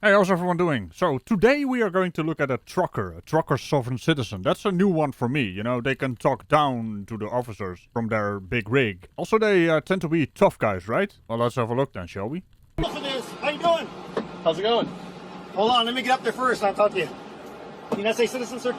Hey, how's everyone doing? So, today we are going to look at a trucker sovereign citizen. That's a new one for me, you know, they can talk down to the officers from their big rig. Also, they tend to be tough guys, right? Well, let's have a look then, shall we? How you doing? How's it going? Hold on, let me get up there first and I'll talk to you. United States citizen, sir?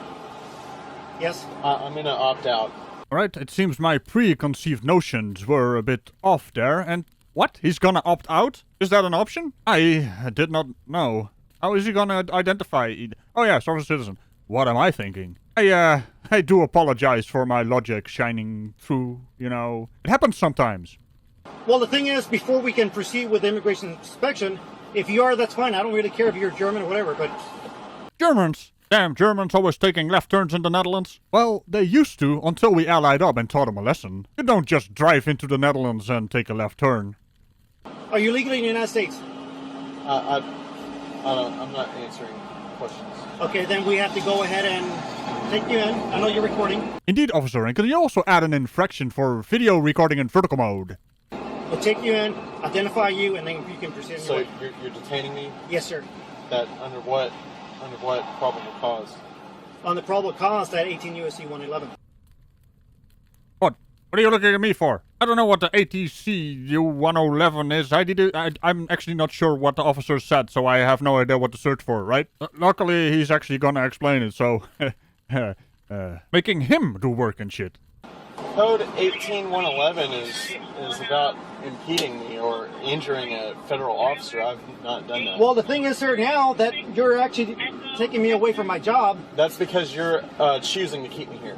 Yes? I'm gonna opt out. Alright, it seems my preconceived notions were a bit off there, and what? He's gonna opt out? Is that an option? I did not know. How is he gonna identify? Oh yeah, sovereign citizen. What am I thinking? I do apologize for my logic shining through, you know. It happens sometimes. Well, the thing is, before we can proceed with immigration inspection, if you are, that's fine. I don't really care if you're German or whatever, but... Germans! Damn Germans always taking left turns in the Netherlands. Well, they used to until we allied up and taught them a lesson. You don't just drive into the Netherlands and take a left turn. Are you legally in the United States? I'm not answering questions. Okay, then we have to go ahead and take you in. I know you're recording. Indeed, officer, and can you also add an infraction for video recording in vertical mode? We'll take you in, identify you, and then you can proceed. So you're detaining me? Yes, sir. That under what probable cause? On the probable cause, that 18 U.S.C. 111. What? What are you looking at me for? I don't know what the ATCU 111 is. I'm actually not sure what the officer said, so I have no idea what to search for, right? Luckily, he's actually gonna explain it, so... making him do work and shit. Code 18111 is about impeding me or injuring a federal officer. I've not done that. Well, the thing is, sir, now that you're actually taking me away from my job... That's because you're choosing to keep me here.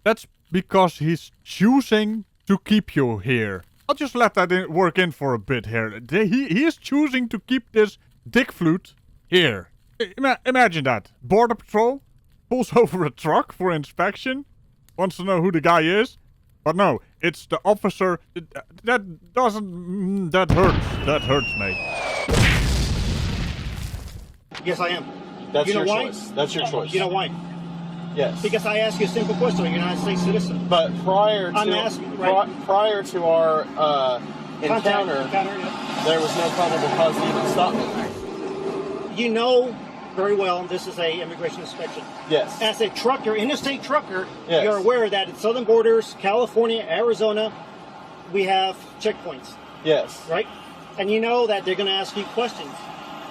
That's because he's choosing to keep you here. I'll just let that work in for a bit here. He is choosing to keep this dick flute here. Imagine that. Border Patrol pulls over a truck for inspection, wants to know who the guy is, but no, it's the officer. That hurts. That hurts, mate. Yes, I am. That's you know your why? choice. That's your choice. You know why? Yes. Because I asked you a simple question. Are you a United States citizen? But prior to prior to our encounter, yeah. there was no probable cause to even stop me. You know very well this is a immigration inspection. Yes. As a trucker, interstate trucker, yes. You're aware that at southern borders, California, Arizona, we have checkpoints. Yes. Right? And you know that they're going to ask you questions.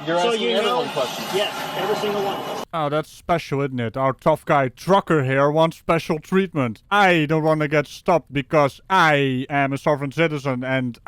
You're asking everyone questions. Yes, every single one. Oh, that's special, isn't it? Our tough guy trucker here wants special treatment. I don't want to get stopped because I am a sovereign citizen and,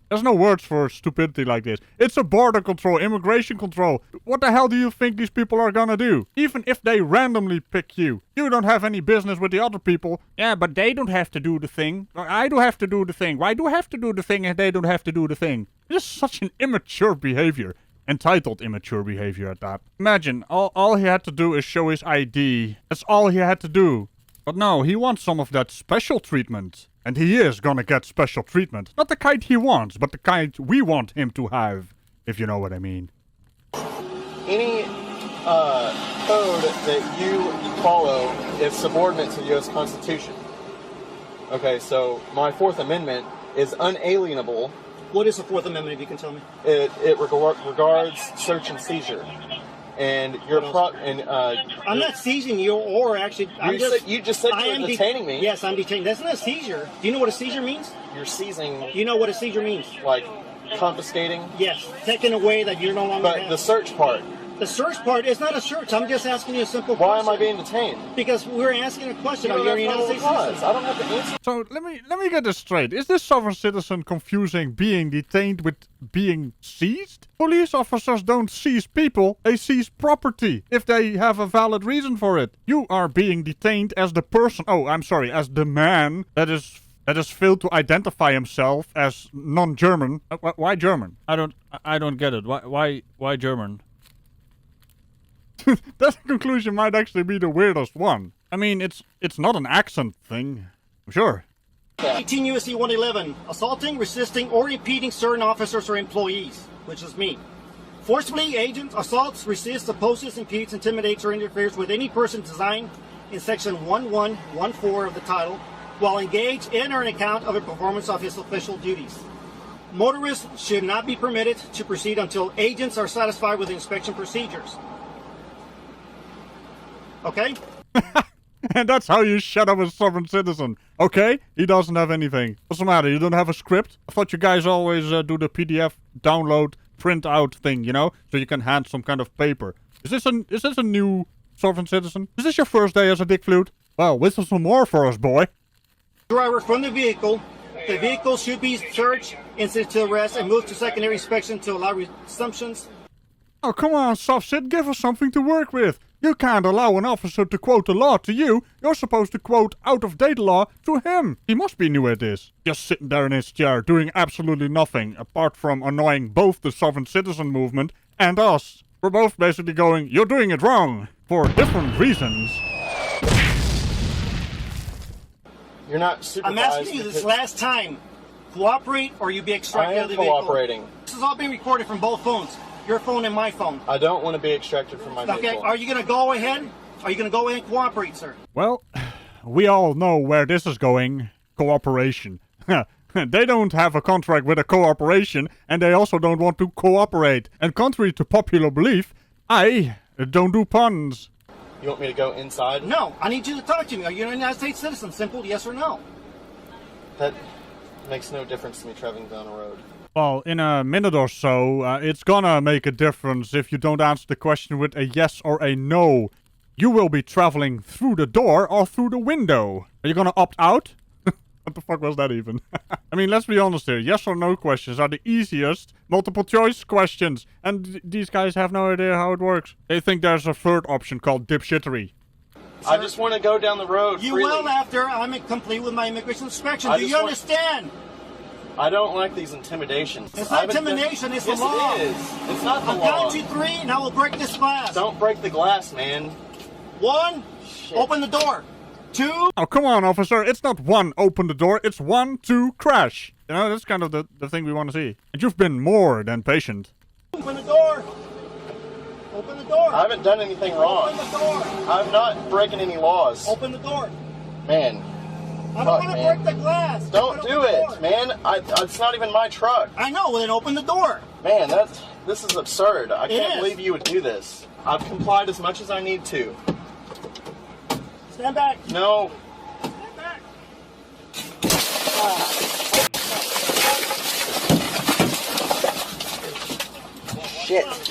there's no words for stupidity like this. It's a border control, immigration control. What the hell do you think these people are gonna do? Even if they randomly pick you, you don't have any business with the other people. Yeah, but they don't have to do the thing. I do have to do the thing. Why do I have to do the thing and they don't have to do the thing? This is such an immature behavior. Entitled immature behavior at that. Imagine, all he had to do is show his ID. That's all he had to do. But no, he wants some of that special treatment. And he is gonna get special treatment. Not the kind he wants, but the kind we want him to have. If you know what I mean. Any code that you follow is subordinate to the U.S. Constitution. Okay, so my Fourth Amendment is unalienable. What is the Fourth Amendment, if you can tell me? It regards search and seizure. And I'm not seizing you, or actually, you just said you were detaining me. Yes, I'm detaining. That's not a seizure. Do you know what a seizure means? You're seizing. You know what a seizure means? Like confiscating. Yes, taking away that you're no longer. But the search part. The search part is not a search. I'm just asking you a simple question. Why am I being detained? Because we're asking a question. Are you a United States citizen? I don't have the answer. So let me get this straight. Is this sovereign citizen confusing being detained with being seized? Police officers don't seize people, they seize property if they have a valid reason for it. You are being detained as the person, as the man that has failed to identify himself as non-German. Why German? I don't get it. Why German? That conclusion might actually be the weirdest one. I mean, it's not an accent thing. Sure. 18 U.S.C. 111, assaulting, resisting, or impeding certain officers or employees, which is me. Forcibly, agents, assaults, resists, opposes, impedes, intimidates, or interferes with any person designed in section 1114 of the title, while engaged in or on account of a performance of his official duties. motorists should not be permitted to proceed until agents are satisfied with the inspection procedures. Okay? And that's how you shut up a sovereign citizen. Okay? He doesn't have anything. What's the matter? You don't have a script? I thought you guys always do the PDF download, print out thing, you know? So you can hand some kind of paper. Is this a new sovereign citizen? Is this your first day as a dick flute? Well, whistle some more for us, boy. Driver from the vehicle should be searched, incident to arrest, and moved to secondary inspection to allow resumptions. Oh, come on, SovCit, give us something to work with. You can't allow an officer to quote the law to you. You're supposed to quote out-of-date law to him. He must be new at this. Just sitting there in his chair, doing absolutely nothing, apart from annoying both the sovereign citizen movement and us. We're both basically going, you're doing it wrong, for different reasons. You're not supervised. I'm asking you this last time. Cooperate or you be extracted out of the vehicle. I am cooperating. This is all being recorded from both phones. Your phone and my phone. I don't want to be extracted from my vehicle. Okay, are you going to go ahead? Are you going to go ahead and cooperate, sir? Well, we all know where this is going. Cooperation. They don't have a contract with a corporation, and they also don't want to cooperate. And contrary to popular belief, I don't do puns. You want me to go inside? No, I need you to talk to me. Are you a United States citizen? Simple yes or no. That makes no difference to me traveling down a road. Well, in a minute or so, it's gonna make a difference if you don't answer the question with a yes or a no. You will be traveling through the door or through the window. Are you gonna opt out? What the fuck was that even? I mean, let's be honest here. Yes or no questions are the easiest multiple choice questions. And these guys have no idea how it works. They think there's a third option called dipshittery. I just want to go down the road You freely. will after I'm complete with my immigration inspection. Do you understand? I don't like these intimidations. It's not intimidation, it's the law. Yes, it is. It's not the I'll law. count you 3 and I will break this glass. Don't break the glass, man. 1, open the door. 2. Oh, come on, officer. It's not 1, open the door. It's 1, 2, crash. You know, that's kind of the thing we want to see. And you've been more than patient. Open the door. Open the door. I haven't done anything wrong. Open the door. I'm not breaking any laws. Open the door. Man. I don't want to break the glass. Don't do it, man. It's not even my truck. I know, well then open the door. Man, this is absurd. I can't is. believe you would do this. I've complied as much as I need to. Stand back. No. Stand back. Shit.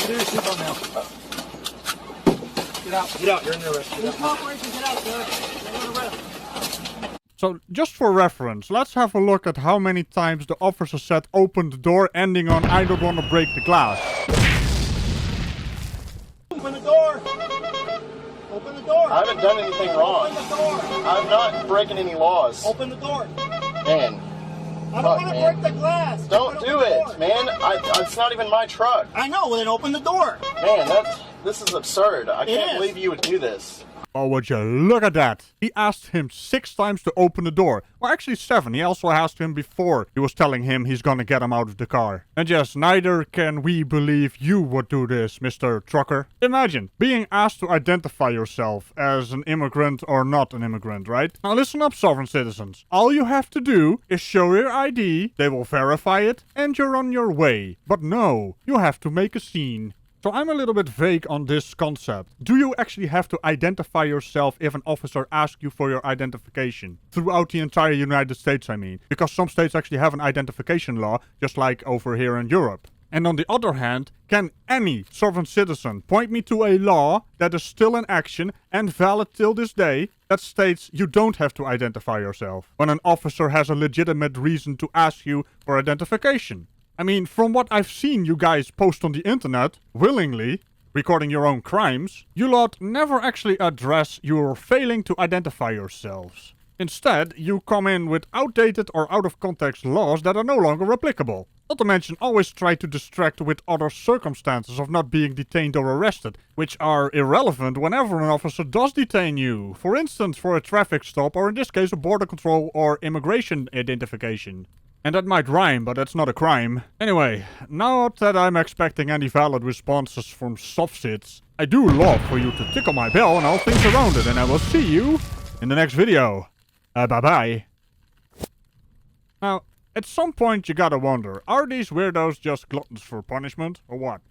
Do your seatbelt now. Get out. Get out. You're under arrest. Get out, sir. You're under arrest. So, just for reference, let's have a look at how many times the officer said open the door, ending on I don't want to break the glass. Open the door. Open the door. I haven't done anything wrong. Open the door. I'm not breaking any laws. Open the door. Man. I don't want to break the glass. Don't do it, man. It's not even my truck. I know, well then open the door. Man, this is absurd. I can't is. believe you would do this. Oh, would you look at that? He asked him 6 times to open the door. Well, actually 7. He also asked him before he was telling him he's gonna get him out of the car. And yes, neither can we believe you would do this, Mr. Trucker. Imagine being asked to identify yourself as an immigrant or not an immigrant, right? Now listen up, sovereign citizens. All you have to do is show your ID, they will verify it, and you're on your way. But no, you have to make a scene. So I'm a little bit vague on this concept. Do you actually have to identify yourself if an officer asks you for your identification? Throughout the entire United States, I mean. Because some states actually have an identification law, just like over here in Europe. And on the other hand, can any sovereign citizen point me to a law that is still in action and valid till this day that states you don't have to identify yourself when an officer has a legitimate reason to ask you for identification? I mean, from what I've seen you guys post on the internet, willingly, recording your own crimes, you lot never actually address your failing to identify yourselves. Instead, you come in with outdated or out-of-context laws that are no longer applicable. Not to mention always try to distract with other circumstances of not being detained or arrested, which are irrelevant whenever an officer does detain you. For instance, for a traffic stop or in this case a border control or immigration identification. And that might rhyme, but that's not a crime. Anyway, not that I'm expecting any valid responses from SovCits, I do love for you to tickle my bell and all things around it, and I will see you in the next video. Bye-bye. Now, at some point you gotta wonder, are these weirdos just gluttons for punishment, or what?